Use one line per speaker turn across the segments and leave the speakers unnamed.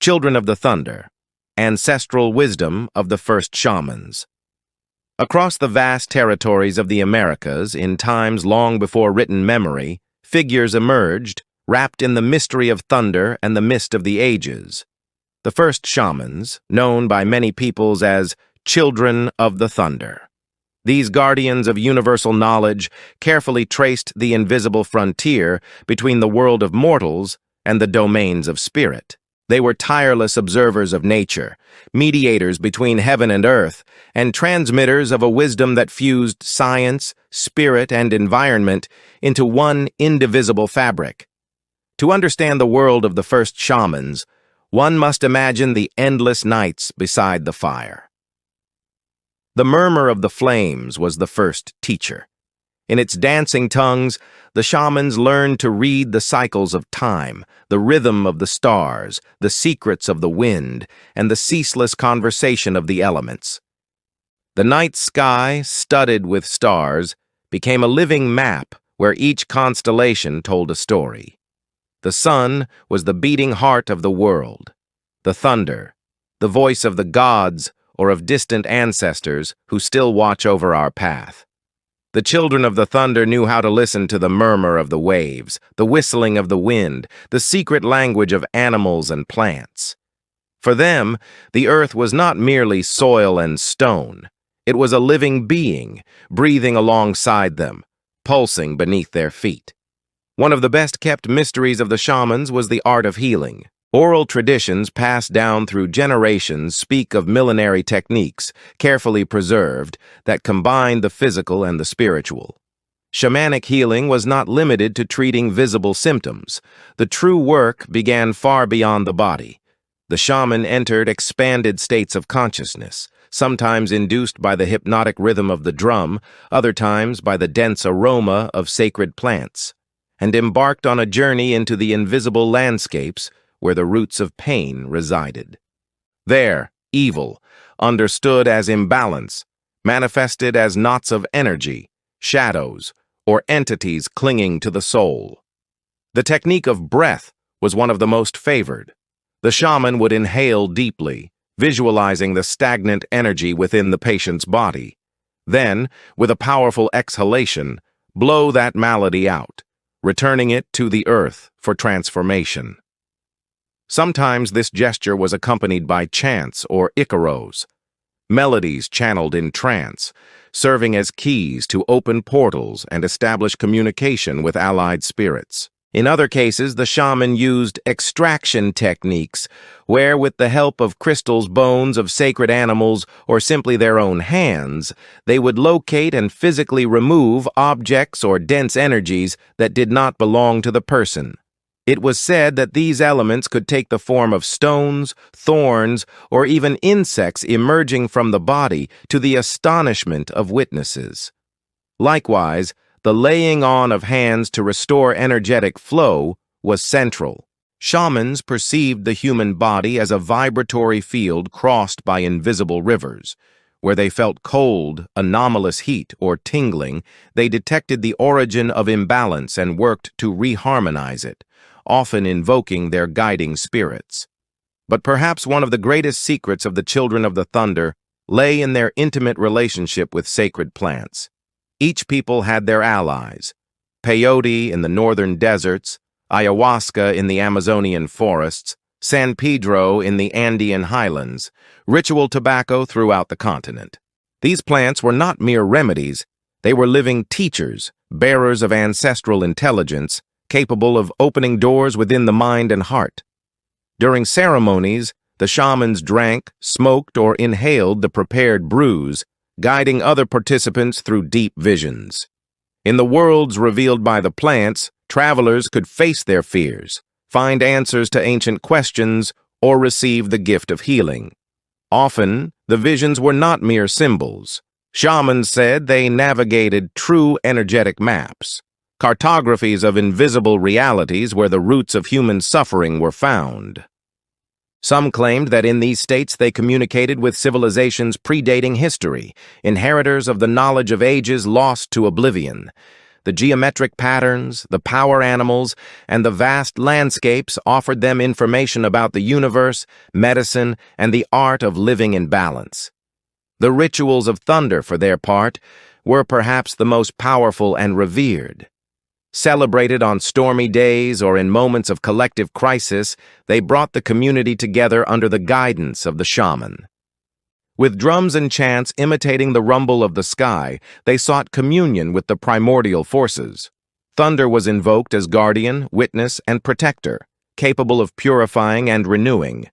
Children of the Thunder, Ancestral Wisdom of the First Shamans. Across the vast territories of the Americas, in times long before written memory, figures emerged, wrapped in the mystery of thunder and the mist of the ages. The first shamans, known by many peoples as Children of the Thunder. These guardians of universal knowledge carefully traced the invisible frontier between the world of mortals and the domains of spirit. They were tireless observers of nature, mediators between heaven and earth, and transmitters of a wisdom that fused science, spirit, and environment into one indivisible fabric. To understand the world of the first shamans, one must imagine the endless nights beside the fire. The murmur of the flames was the first teacher. In its dancing tongues, the shamans learned to read the cycles of time, the rhythm of the stars, the secrets of the wind, and the ceaseless conversation of the elements. The night sky, studded with stars, became a living map where each constellation told a story. The sun was the beating heart of the world. The thunder, the voice of the gods or of distant ancestors who still watch over our path. The children of the thunder knew how to listen to the murmur of the waves, the whistling of the wind, the secret language of animals and plants. For them, the earth was not merely soil and stone. It was a living being, breathing alongside them, pulsing beneath their feet. One of the best-kept mysteries of the shamans was the art of healing. Oral traditions passed down through generations speak of millenary techniques, carefully preserved, that combined the physical and the spiritual. Shamanic healing was not limited to treating visible symptoms. The true work began far beyond the body. The shaman entered expanded states of consciousness, sometimes induced by the hypnotic rhythm of the drum, other times by the dense aroma of sacred plants, and embarked on a journey into the invisible landscapes where the roots of pain resided. There, evil, understood as imbalance, manifested as knots of energy, shadows, or entities clinging to the soul. The technique of breath was one of the most favored. The shaman would inhale deeply, visualizing the stagnant energy within the patient's body. Then, with a powerful exhalation, blow that malady out, returning it to the earth for transformation. Sometimes this gesture was accompanied by chants or icaros, melodies channeled in trance, serving as keys to open portals and establish communication with allied spirits. In other cases, the shaman used extraction techniques, where with the help of crystals, bones of sacred animals, or simply their own hands, they would locate and physically remove objects or dense energies that did not belong to the person. It was said that these elements could take the form of stones, thorns, or even insects emerging from the body, to the astonishment of witnesses. Likewise, the laying on of hands to restore energetic flow was central. Shamans perceived the human body as a vibratory field crossed by invisible rivers. Where they felt cold, anomalous heat, or tingling, they detected the origin of imbalance and worked to reharmonize it, often invoking their guiding spirits. But perhaps one of the greatest secrets of the Children of the Thunder lay in their intimate relationship with sacred plants. Each people had their allies: peyote in the northern deserts, ayahuasca in the Amazonian forests, San Pedro in the Andean highlands, ritual tobacco throughout the continent. These plants were not mere remedies, they were living teachers, bearers of ancestral intelligence, capable of opening doors within the mind and heart. During ceremonies, the shamans drank, smoked, or inhaled the prepared brews, guiding other participants through deep visions. In the worlds revealed by the plants, travelers could face their fears, find answers to ancient questions, or receive the gift of healing. Often, the visions were not mere symbols. Shamans said they navigated true energetic maps, cartographies of invisible realities where the roots of human suffering were found. Some claimed that in these states they communicated with civilizations predating history, inheritors of the knowledge of ages lost to oblivion. The geometric patterns, the power animals, and the vast landscapes offered them information about the universe, medicine, and the art of living in balance. The rituals of thunder, for their part, were perhaps the most powerful and revered. Celebrated on stormy days or in moments of collective crisis, they brought the community together under the guidance of the shaman. With drums and chants imitating the rumble of the sky, they sought communion with the primordial forces. Thunder was invoked as guardian, witness, and protector, capable of purifying and renewing.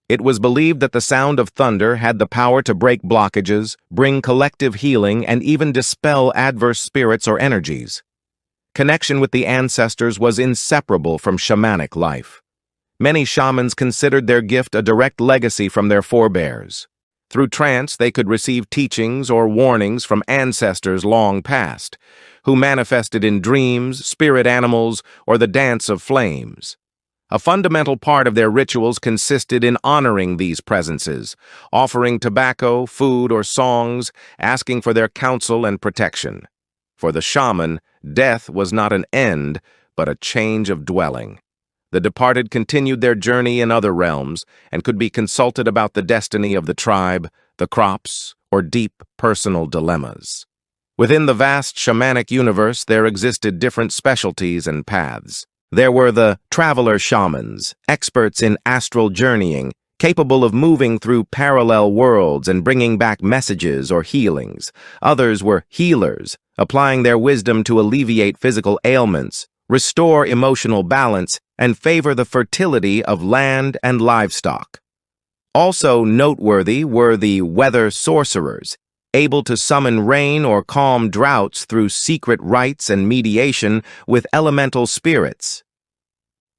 It was believed that the sound of thunder had the power to break blockages, bring collective healing, and even dispel adverse spirits or energies. Connection with the ancestors was inseparable from shamanic life. Many shamans considered their gift a direct legacy from their forebears. Through trance, they could receive teachings or warnings from ancestors long past, who manifested in dreams, spirit animals, or the dance of flames. A fundamental part of their rituals consisted in honoring these presences, offering tobacco, food, or songs, asking for their counsel and protection. For the shaman, death was not an end, but a change of dwelling. The departed continued their journey in other realms and could be consulted about the destiny of the tribe, the crops, or deep personal dilemmas. Within the vast shamanic universe, there existed different specialties and paths. There were the traveler shamans, experts in astral journeying, capable of moving through parallel worlds and bringing back messages or healings. Others were healers, applying their wisdom to alleviate physical ailments, restore emotional balance, and favor the fertility of land and livestock. Also noteworthy were the weather sorcerers, able to summon rain or calm droughts through secret rites and mediation with elemental spirits.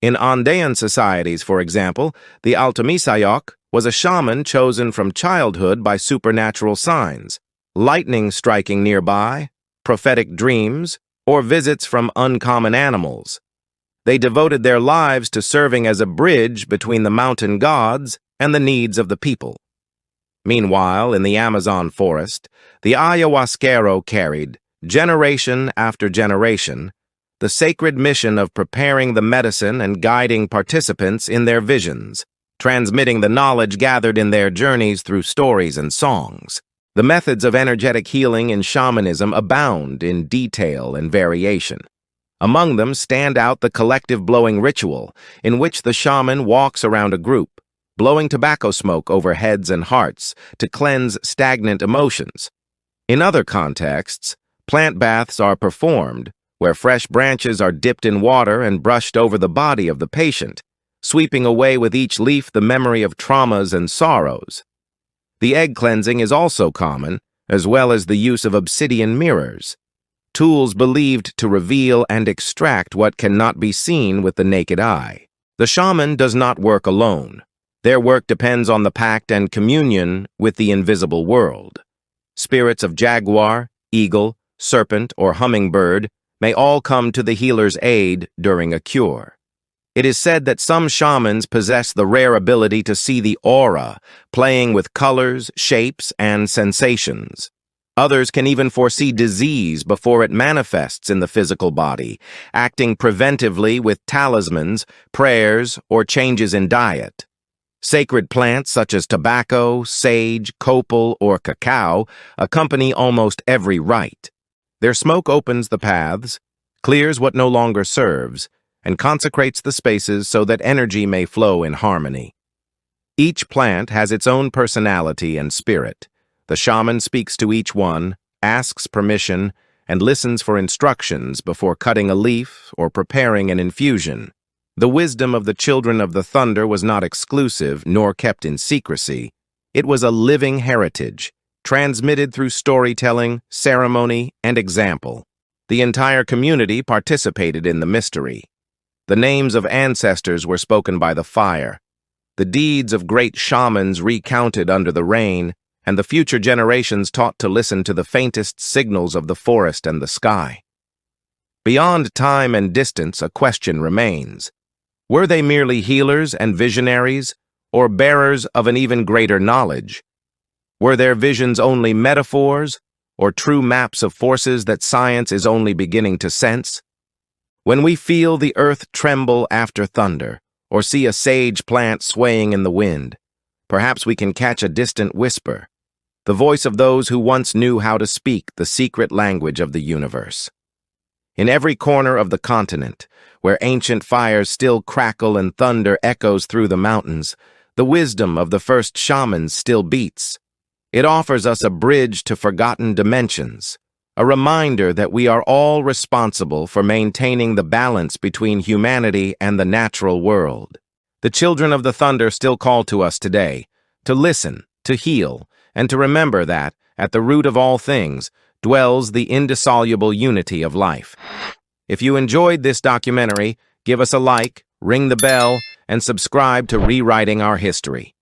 In Andean societies, for example, the Altomisayok was a shaman chosen from childhood by supernatural signs, lightning striking nearby, prophetic dreams, or visits from uncommon animals. They devoted their lives to serving as a bridge between the mountain gods and the needs of the people. Meanwhile, in the Amazon forest, the ayahuasquero carried, generation after generation, the sacred mission of preparing the medicine and guiding participants in their visions, transmitting the knowledge gathered in their journeys through stories and songs. The methods of energetic healing in shamanism abound in detail and variation. Among them stand out the collective blowing ritual, in which the shaman walks around a group, blowing tobacco smoke over heads and hearts to cleanse stagnant emotions. In other contexts, plant baths are performed, where fresh branches are dipped in water and brushed over the body of the patient, sweeping away with each leaf the memory of traumas and sorrows. The egg cleansing is also common, as well as the use of obsidian mirrors, tools believed to reveal and extract what cannot be seen with the naked eye. The shaman does not work alone. Their work depends on the pact and communion with the invisible world. Spirits of jaguar, eagle, serpent, or hummingbird may all come to the healer's aid during a cure. It is said that some shamans possess the rare ability to see the aura, playing with colors, shapes, and sensations. Others can even foresee disease before it manifests in the physical body, acting preventively with talismans, prayers, or changes in diet. Sacred plants such as tobacco, sage, copal, or cacao accompany almost every rite. Their smoke opens the paths, clears what no longer serves, and consecrates the spaces so that energy may flow in harmony. Each plant has its own personality and spirit. The shaman speaks to each one, asks permission, and listens for instructions before cutting a leaf or preparing an infusion. The wisdom of the children of the thunder was not exclusive nor kept in secrecy. It was a living heritage, transmitted through storytelling, ceremony, and example. The entire community participated in the mystery. The names of ancestors were spoken by the fire, the deeds of great shamans recounted under the rain, and the future generations taught to listen to the faintest signals of the forest and the sky. Beyond time and distance, a question remains. Were they merely healers and visionaries, or bearers of an even greater knowledge? Were their visions only metaphors, or true maps of forces that science is only beginning to sense? When we feel the earth tremble after thunder, or see a sage plant swaying in the wind, perhaps we can catch a distant whisper, the voice of those who once knew how to speak the secret language of the universe. In every corner of the continent, where ancient fires still crackle and thunder echoes through the mountains, the wisdom of the first shamans still beats. It offers us a bridge to forgotten dimensions, a reminder that we are all responsible for maintaining the balance between humanity and the natural world. The children of the thunder still call to us today, to listen, to heal, and to remember that, at the root of all things, dwells the indissoluble unity of life. If you enjoyed this documentary, give us a like, ring the bell, and subscribe to Rewriting Our History.